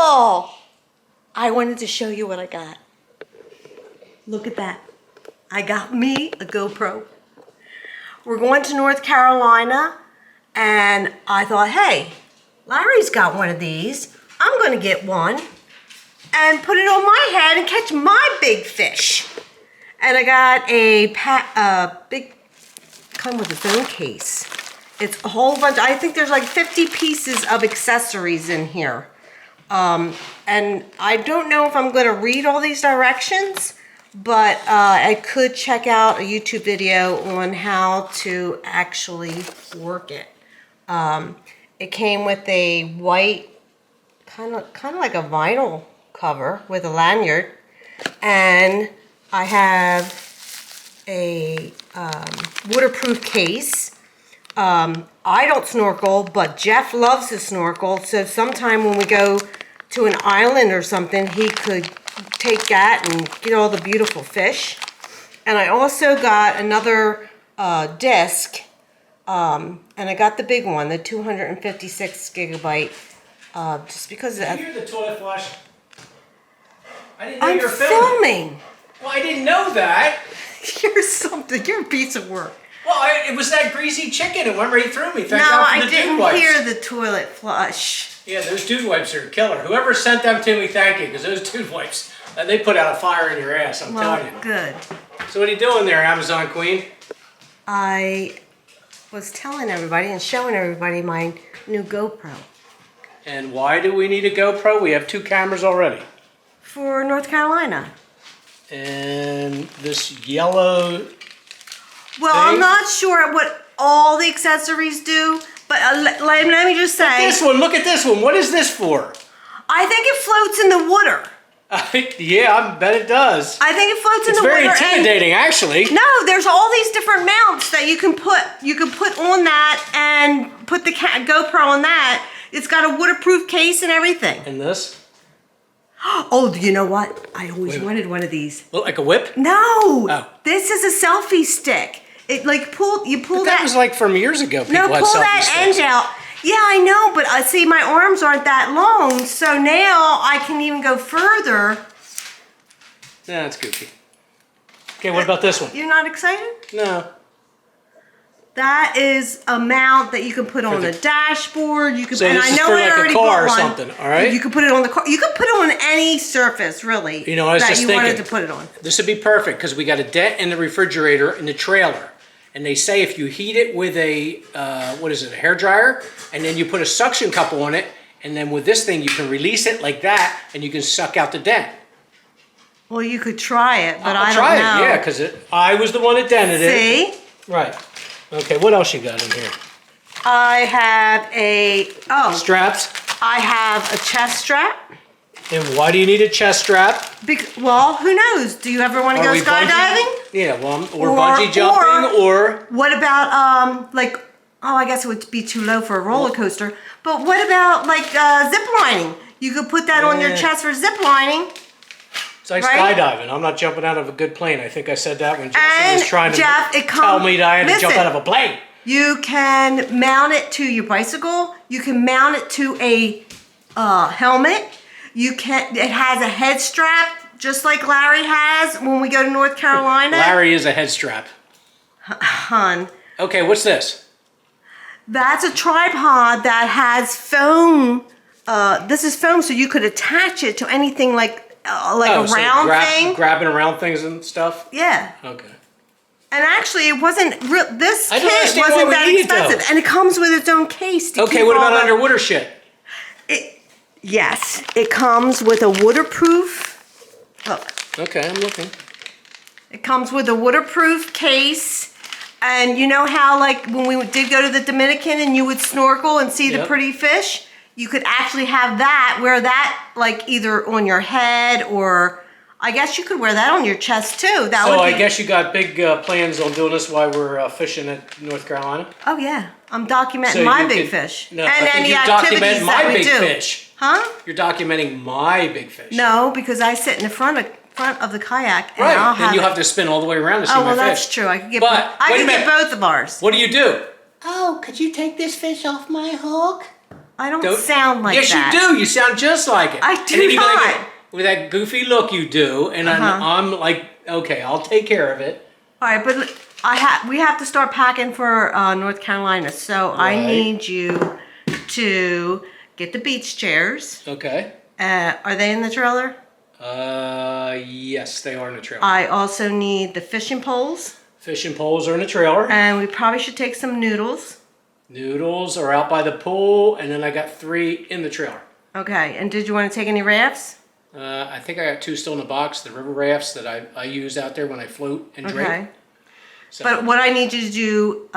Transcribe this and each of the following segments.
Oh, I wanted to show you what I got. Look at that. I got me a GoPro. We're going to North Carolina, and I thought, hey, Larry's got one of these. I'm going to get one and put it on my head and catch my big fish. And I got a big, come with a phone case. It's a whole bunch. I think there's like 50 pieces of accessories in here. And I don't know if I'm going to read all these directions, but I could check out a YouTube video on how to actually work it. It came with a white, kind of like a vinyl cover with a lanyard, and I have a waterproof case. I don't snorkel, but Jeff loves to snorkel, so sometime when we go to an island or something, he could take that and get all the beautiful fish. And I also got another disc, and I got the big one, the 256 gigabyte, just because Did you hear the toilet flush? I didn't know I'm you were filming. Well, I didn't know that. You're something. You're a piece of work. Well, it was that greasy chicken. It went right through me. Thank No, God for I the didn't dude wipes. hear the toilet flush. Yeah, those dude wipes are a killer. Whoever sent them to me, thank you, because those dude wipes, they put out a fire in your ass, I'm telling you. Good. So what are you doing there, Amazon Queen? I was telling everybody and showing everybody my new GoPro. And why do we need a GoPro? We have 2 cameras already. For North Carolina. And this yellow Well, thing? I'm not sure what all the accessories do, but let me just say. Look at this one. What is this for? I think it floats in the water. Yeah, I bet it does. I think it floats in It's the water. very intimidating, actually. No, there's all these different mounts that you can put on that and put the GoPro on that. It's got a waterproof case and everything. And this? Oh, you know what? I always wanted one of these. Look like a whip? No, Oh. This is a selfie stick. It like you pull That was like from years ago. People no, had pull selfie that sticks. end out. Yeah, I know, but I see my arms aren't that long, so now I can even go further. Yeah, that's goofy. Okay, what about this one? You're not excited? No. That is a mount that you can put on the dashboard. You can, So and this I is know for I like a already car bought or one. something, all right? You can put it on the car. You can put it on any surface, really. You know, I was that just you thinking, wanted to put it on. This would be perfect because we got a dent in the refrigerator in the trailer. And they say if you heat it with a, what is it, a hair dryer, and then you put a suction cup on it, and then with this thing you can release it like that, and you can suck out the dent. Well, you could try it, but I I'll don't try know. it, yeah, because I was the one that dented it. See? Right. Okay, what else you got in here? I have Straps. I have a chest strap. And why do you need a chest strap? Well, who knows? Do you ever want to go Are we skydiving? Yeah, well, or bungee jumping, or... What about, like, I guess it would be too low for a roller coaster. But what about, like, zip lining? You could put that on your chest for zip lining. It's like right? skydiving. I'm not jumping out of a good plane. I think I said that when Jason was trying to tell me that I had to jump out of a plane. You can mount it to your bicycle. You can mount it to a helmet. It has a head strap, just like Larry has when we go to North Carolina. Larry is a head strap. Hun. Okay, what's this? That's a tripod that has foam. This is foam, so you could attach it to anything like a round thing. Grabbing around things and stuff? Yeah. Okay. And actually, it wasn't this I kit don't understand wasn't why we that need it, expensive, though. and it comes with its own case. To Okay, keep what about all the- underwater shit? Yes, it comes with a waterproof. Look. Okay, I'm looking. It comes with a waterproof case. And you know how, like, when we did go to the Dominican and you would snorkel and see the pretty fish? You could actually have that, wear that, like, either on your head or I guess you could wear that on your chest, too. So I guess you got big plans on doing this while we're fishing at North Carolina? Oh, yeah. I'm documenting my big fish. No, and I think any you're activities documenting my that we big do. fish. Huh? You're documenting my big fish. No, because I sit in the front of the kayak and Right, I'll then you have to spin all the way around to see my fish. Oh, well, that's true. I could get, But, I wait a could get minute. both of ours. What do you do? Oh, could you take this fish off my hook? I don't sound like yes, that. Yes, you do. You sound just like it. I do and then you not. Like, with that goofy look you do, and I'm like, okay, I'll take care of it. All right, but we have to start packing for North Carolina, so I need you to get the beach chairs. Okay. Are they in the trailer? Yes, they are in the trailer. I also need the fishing poles. Fishing poles are in the trailer. And we probably should take some noodles. Noodles are out by the pool, and then I got 3 in the trailer. Okay, and did you want to take any rafts? I think I got 2 still in the box, the river rafts that I use out there when I float and drink. Okay. So. But what I need you to do,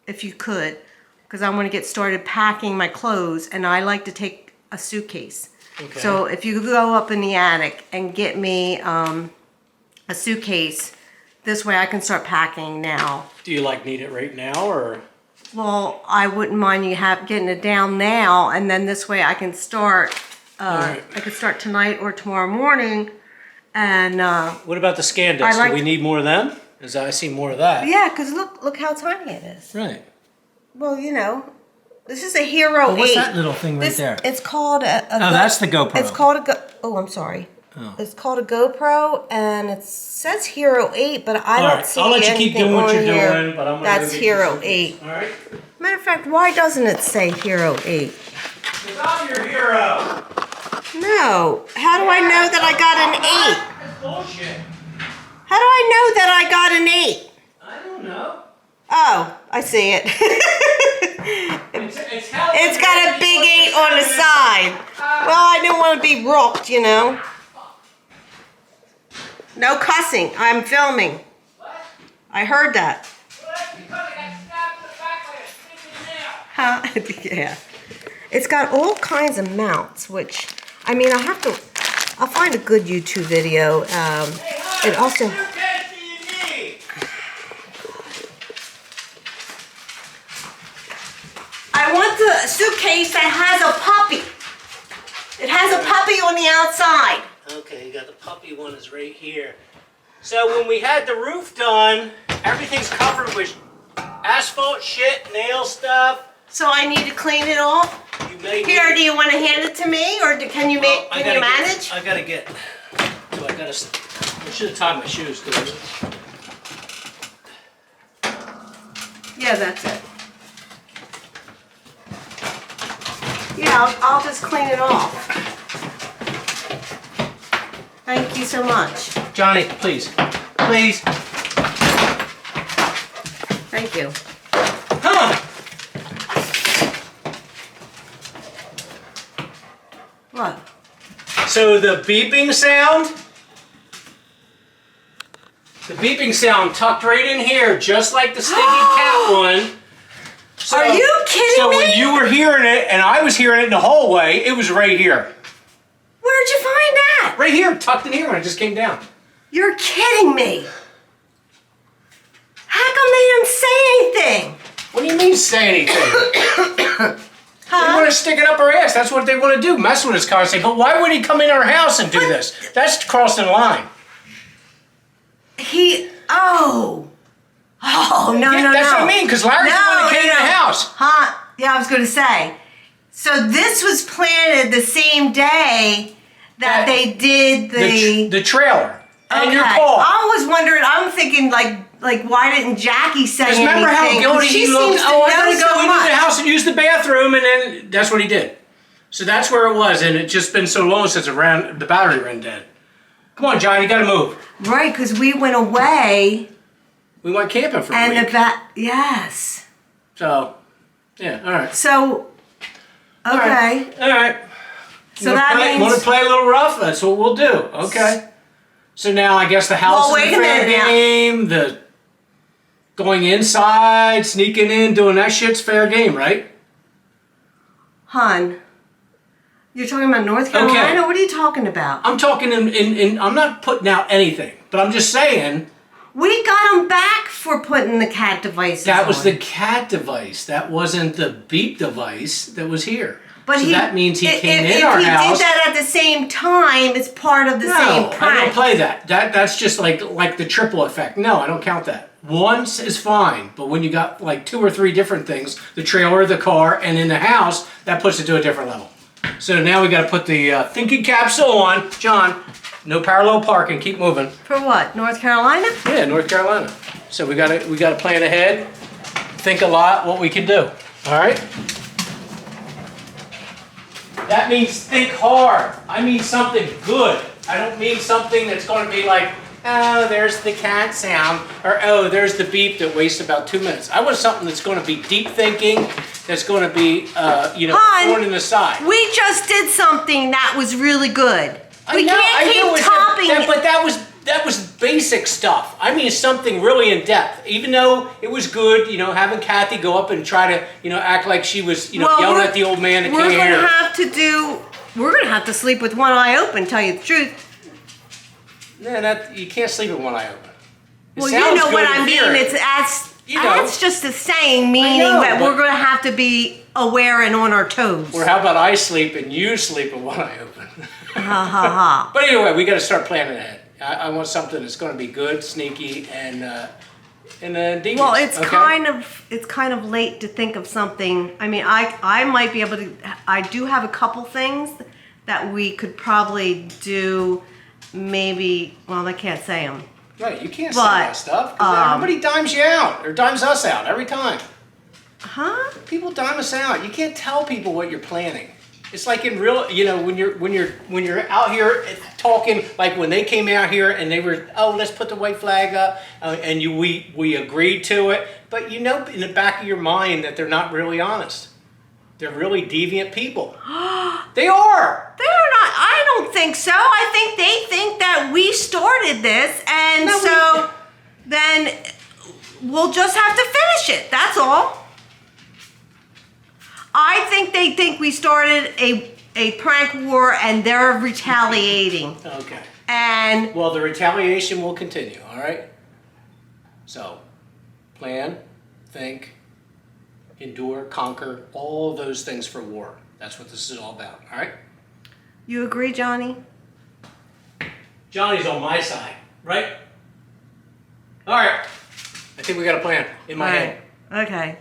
if you could, because I want to get started packing my clothes, and I like to take a suitcase. Okay. So if you could go up in the attic and get me a suitcase, this way I can start packing now. Do you need it right now, or? Well, I wouldn't mind you getting it down now, and then this way I can start. Right. I could start tonight or tomorrow morning, and. What about the scan discs? Do we need more of them? Because I see more of that. Yeah, because look how tiny it is. Right. Well, this is a Hero 8. What's that little thing right there? It's called that's the GoPro. It's called I'm sorry. Oh. It's called a GoPro, and it says Hero 8, but I don't see I'll let you keep doing what you're doing, but I'm that's Hero 8. All right. Matter of fact, why doesn't it say Hero 8? Because I'm your hero. No. How do I know that I got an 8? That's bullshit. How do I know that I got an 8? I don't know. Oh, I see it. It's got a big 8 on the side. Well, I didn't want to be rocked, No cussing. I'm filming. What? I heard that. Well, that's because I got stabbed in the back by a stinking nail. Huh? Yeah. It's got all kinds of mounts, which, I'll find a good YouTube video. It also... I want the suitcase that has a puppy. It has a puppy on the outside. Okay, you got the puppy one is right here. So when we had the roof done, everything's covered with asphalt shit, nail stuff. So I need to clean it off? Here, do you want to hand it to me, or can you manage? I should have tied my shoes. Yeah, that's it. Yeah, I'll just clean it off. Thank you so much. Johnny, please. Please. Thank you. Come on. What? So the beeping sound tucked right in here, just like the stinky cat one. So, are you kidding me? So when you were hearing it and I was hearing it in the hallway, it was right here. Where'd you find that? Right here, tucked in here when it just came down. You're kidding me. How come they didn't say anything? What do you mean say anything? They want to stick it up our ass. That's what they want to do, mess with us constantly. But why would he come in our house and do this? That's crossing the line. Oh, no. That's what I mean, because Larry's the one that came in the house. Huh? Yeah, I was going to say. So this was planted the same day that they did the trailer. And your okay. call. I was wondering, I'm thinking like why didn't Jackie say anything? Remember how guilty he looked? I'm going to go into the house and use the bathroom, and then that's what he did. So that's where it was, and it's just been so long since the battery ran dead. Come on, John, you got to move. Right, because we went away. We went camping for a week. Yes. So, yeah, all right. So, okay. All right. So that means... Want to play a little rough? That's what we'll do. Okay. So now I guess the house is a fair game. The going inside, sneaking in, doing that shit's fair game, right? Hun, you're talking about North Carolina? Okay. What are you talking about? I'm talking I'm not putting out anything, but I'm just saying... We got them back for putting the cat devices That was the cat device. That wasn't the beep device that was here. But So that means he came in if our he house. did that at the same time, it's part of the same No, I prank. don't play that. That's just like the triple effect. No, I don't count that. Once is fine, but when you got like 2 or 3 different things, the trailer, the car, and in the house, that puts it to a different level. So now we got to put the thinking capsule on. John, no parallel parking. Keep moving. For what? North Carolina? Yeah, North Carolina. So we got to plan ahead. Think a lot. What we can do. All right. That means think hard. I mean something good. I don't mean something that's going to be like, oh, there's the cat sound, or oh, there's the beep that wastes about 2 minutes. I want something that's going to be deep thinking, that's going to be, thorn in the side. We just did something that was really good. We I can't know, keep topping. but that was basic stuff. I mean something really in depth. Even though it was good, having Kathy go up and try to, act like she was, yelling at the old man that can't hear. We're gonna have to sleep with one eye open. Tell you the truth. Yeah, you can't sleep with one eye open. Well, you know what I mean. That's just a saying, meaning that we're gonna have to be aware and on our toes. Or how about I sleep and you sleep with one eye open? Ha ha ha. But anyway, we got to start planning ahead. I want something that's going to be good, sneaky, and devious. Well, it's kind of late to think of something. I mean, I might be able to. I do have a couple things that we could probably do. Maybe. Well, I can't say them. Right, you can't say that stuff because everybody dimes you out or dimes us out every time. Huh? People dime us out. You can't tell people what you're planning. It's like in real, when you're out here talking, like when they came out here and they were, oh, let's put the white flag up, and we agreed to it, but in the back of your mind that they're not really honest. They're really deviant people. They are. They're not. I don't think so. I think they think that we started this, and then we'll just have to finish it. That's all. I think they think we started a prank war and they're retaliating. Okay. And well, the retaliation will continue, all right? So, plan, think, endure, conquer, all those things for war. That's what this is all about, all right? You agree, Johnny? Johnny's on my side, right? All right. I think we got a plan in my head. Okay.